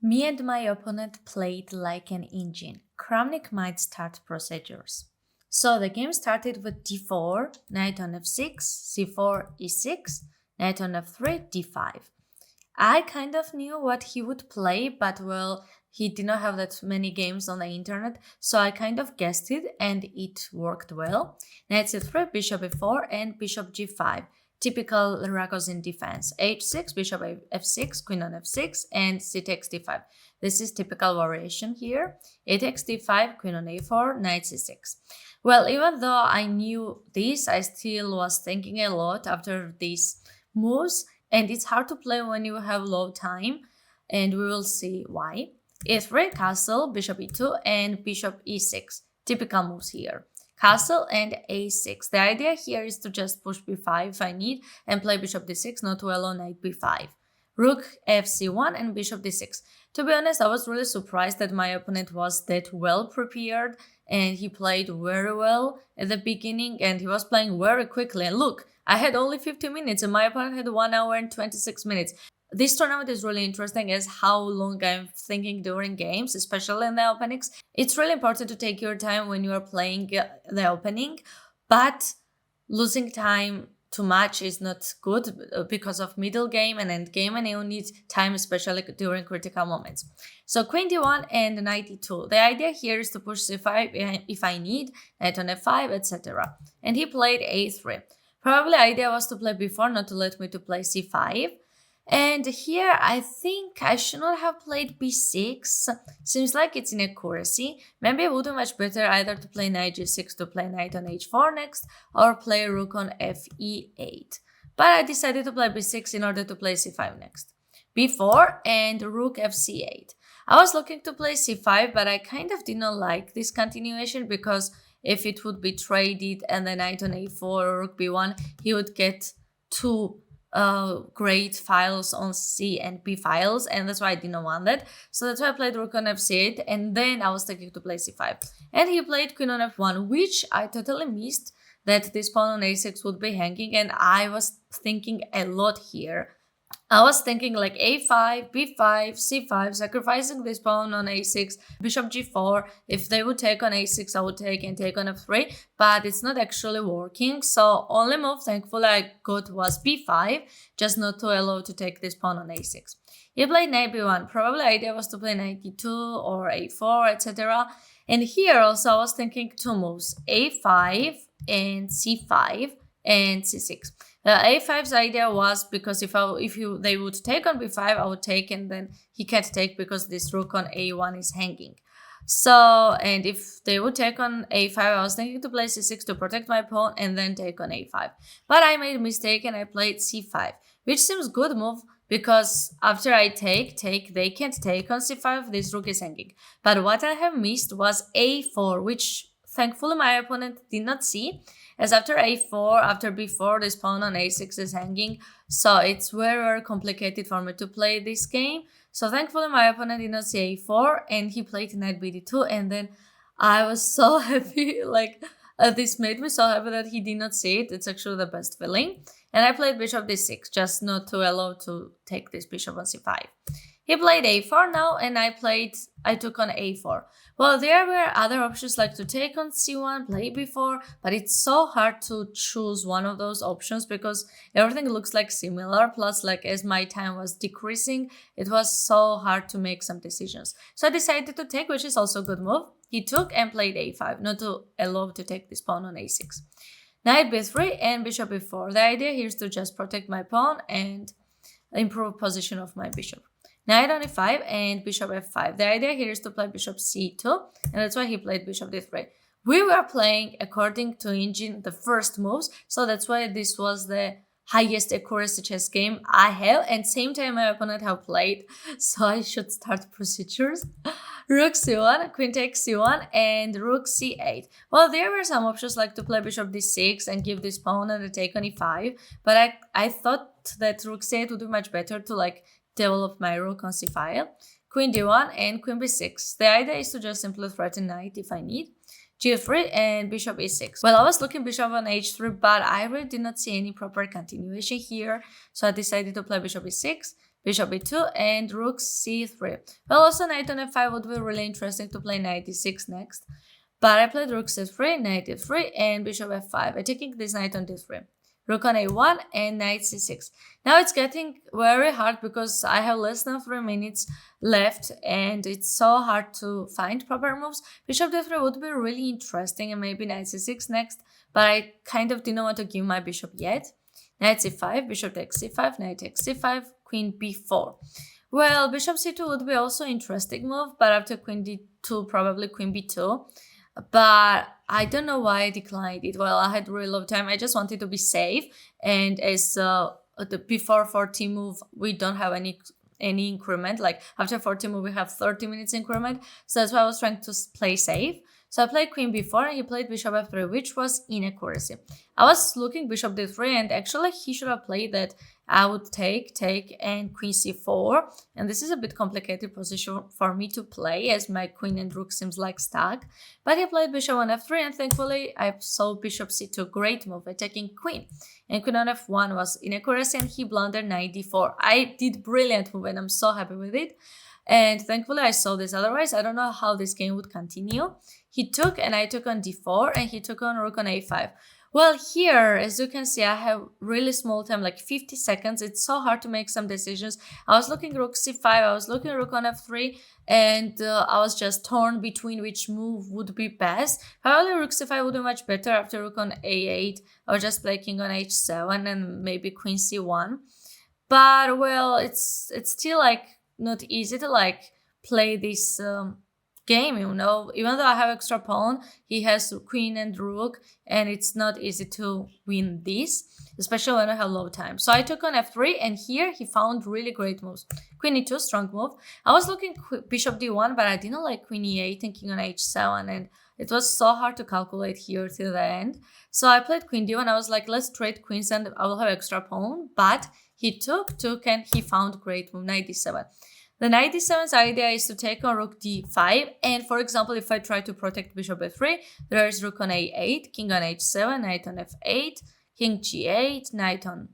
Me and my opponent played like an engine. Kramnik might start procedures. So the game started with d4, knight on f6, c4, e6, knight on f3, d5. I kind of knew what he would play, but well, he did not have that many games on the internet, so I kind of guessed it and it worked well. Knight c3, bishop e4, and bishop g5. Typical Ragozin defense. h6, bishop f6, queen on f6, and c takes d5. This is typical variation here. A takes d5, queen on a4, knight c6. Well, even though I knew this, I still was thinking a lot after these moves, and it's hard to play when you have low time, and we will see why. E3, castle, bishop e2, and bishop e6. Typical moves here. Castle and a6. The idea here is to just push b5 if I need and play bishop d6, not to allow knight b5. Rook fc1 and bishop d6. To be honest, I was really surprised that my opponent was that well prepared and he played very well at the beginning and he was playing very quickly. And look, I had only 50 minutes and my opponent had 1 hour and 26 minutes. This tournament is really interesting as how long I'm thinking during games, especially in the openings. It's really important to take your time when you are playing the opening, but losing time too much is not good because of middle game and end game, and you need time, especially during critical moments. So queen d1 and knight e2. The idea here is to push c5 if I need, knight on f5, etc. And he played a3. Probably the idea was to play b4, not to let me to play c5. And here I think I should not have played b6. Seems like it's inaccuracy. Maybe it would be much better either to play knight g6 to play knight on h4 next, or play rook on fe8. But I decided to play b6 in order to play c5 next. b4 and rook fc8. I was looking to play c5, but I kind of did not like this continuation because if it would be traded and the knight on a4 or rook b1, he would get two great files on C and B files, and that's why I didn't want that. So that's why I played rook on f8, and then I was thinking to play c5. And he played queen on f1, which I totally missed, that this pawn on a6 would be hanging, and I was thinking a lot here. I was thinking like a5, b5, c5, sacrificing this pawn on a6, bishop g4. If they would take on a6, I would take and take on f3, but it's not actually working. So only move thankfully I got was b5, just not to allow to take this pawn on a6. He played knight b1. Probably the idea was to play knight d2 or a4, etc. And here also I was thinking two moves, a5 and c5 and c6. A5's idea was because if they would take on b5, I would take, and then he can't take because this rook on a1 is hanging. So, and if they would take on a5, I was thinking to play c6 to protect my pawn and then take on a5. But I made a mistake and I played c5, which seems good move because after I take, they can't take on c5, this rook is hanging. But what I have missed was a4, which thankfully my opponent did not see. As after a4, after b4, this pawn on a6 is hanging. So it's very, very complicated for me to play this game. So thankfully my opponent did not see a4 and he played knight bd2. And then I was so happy, like this made me so happy that he did not see it. It's actually the best feeling. And I played bishop d6, just not to allow to take this bishop on c5. He played a4 now, and I took on a4. Well, there were other options like to take on c1, play b4, but it's so hard to choose one of those options because everything looks like similar. Plus, like as my time was decreasing, it was so hard to make some decisions. So I decided to take, which is also a good move. He took and played a5, not to allow to take this pawn on a6. Knight b3 and bishop b4. The idea here is to just protect my pawn and improve position of my bishop. Knight on e5 and bishop f5. The idea here is to play bishop c2, and that's why he played bishop d3. We were playing according to engine the first moves, so that's why this was the highest accuracy chess game I have, and same time my opponent have played, so I should start procedures. Rook c1, queen takes c1, and rook c8. Well, there were some options like to play bishop d6 and give this pawn and a take on e5, but I thought that rook c8 would be much better to like develop my rook on c5, queen d1 and queen b6. The idea is to just simply threaten knight if I need. g3 and bishop e6. Well, I was looking bishop on h3, but I really did not see any proper continuation here, so I decided to play bishop e6, bishop b2, and rook c3. Well, also knight on f5 would be really interesting to play knight d6 next. But I played rook c3, knight d3, and bishop f5. I'm taking this knight on d3. Rook on a1 and knight c6. Now it's getting very hard because I have less than 3 minutes left and it's so hard to find proper moves. Bishop d3 would be really interesting and maybe knight c6 next, but I kind of didn't want to give my bishop yet. Knight c5, bishop takes c5, knight takes c5, queen b4. Well, bishop c2 would be also an interesting move, but after queen d2, probably queen b2. But I don't know why I declined it. Well, I had really low time. I just wanted to be safe. And as the before 40 move, we don't have any increment. Like after 40 move, we have 30 minutes increment. So that's why I was trying to play safe. So I played queen b4 and he played bishop f3, which was inaccuracy. I was looking bishop d3 and actually he should have played that I would take, and queen c4. And this is a bit complicated position for me to play as my queen and rook seems like stuck. But he played bishop on f3 and thankfully I saw bishop c2, great move, attacking queen. And queen on f1 was inaccuracy and he blundered knight d4. I did brilliant move and I'm so happy with it. And thankfully I saw this, otherwise I don't know how this game would continue. He took and I took on d4 and he took on rook on a5. Well, here, as you can see, I have really small time, like 50 seconds. It's so hard to make some decisions. I was looking rook c5, I was looking rook on f3, and I was just torn between which move would be best. Probably rook c5 would be much better after rook on a8, or just play king on h7 and maybe queen c1. But, well, it's still, like, not easy to, like, play this game, you know. Even though I have extra pawn, he has queen and rook, and it's not easy to win this, especially when I have low time. So I took on f3, and here he found really great moves. Queen e2, strong move. I was looking bishop d1, but I didn't like queen e8 and king on h7, and it was so hard to calculate here till the end. So I played queen d1. I was like, let's trade queens and I will have extra pawn, but he took, and he found great move, knight d7. The knight d7's idea is to take on rook d5, and for example, if I try to protect bishop f3, there is rook on a8, king on h7, knight on f8, king g8, knight on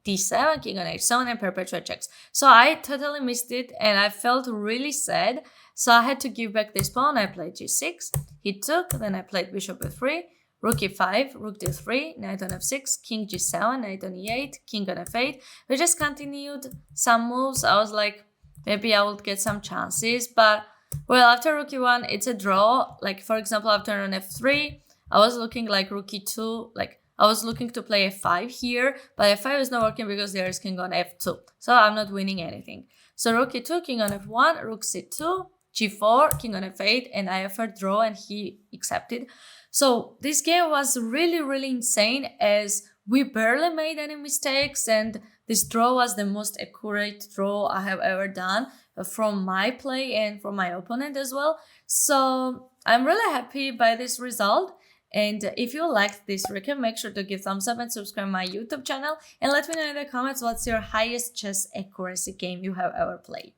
d7, king on h7, and perpetuate checks. So I totally missed it, and I felt really sad, so I had to give back this pawn. I played g6, he took, then I played bishop f3, rook e5, rook d3, knight on f6, king g7, knight on e8, king on f8. We just continued some moves. I was like, maybe I would get some chances, but well, after rook e1, it's a draw. Like, for example, after on f3, I was looking like rook e2, like I was looking to play f5 here, but f5 is not working because there is king on f2, so I'm not winning anything. So rook e2, king on f1, rook c2, g4, king on f8, and I offered draw and he accepted. So this game was really, really insane as we barely made any mistakes, and this draw was the most accurate draw I have ever done from my play and from my opponent as well. So I'm really happy by this result. And if you liked this recap, make sure to give thumbs up and subscribe my YouTube channel. And let me know in the comments what's your highest chess accuracy game you have ever played.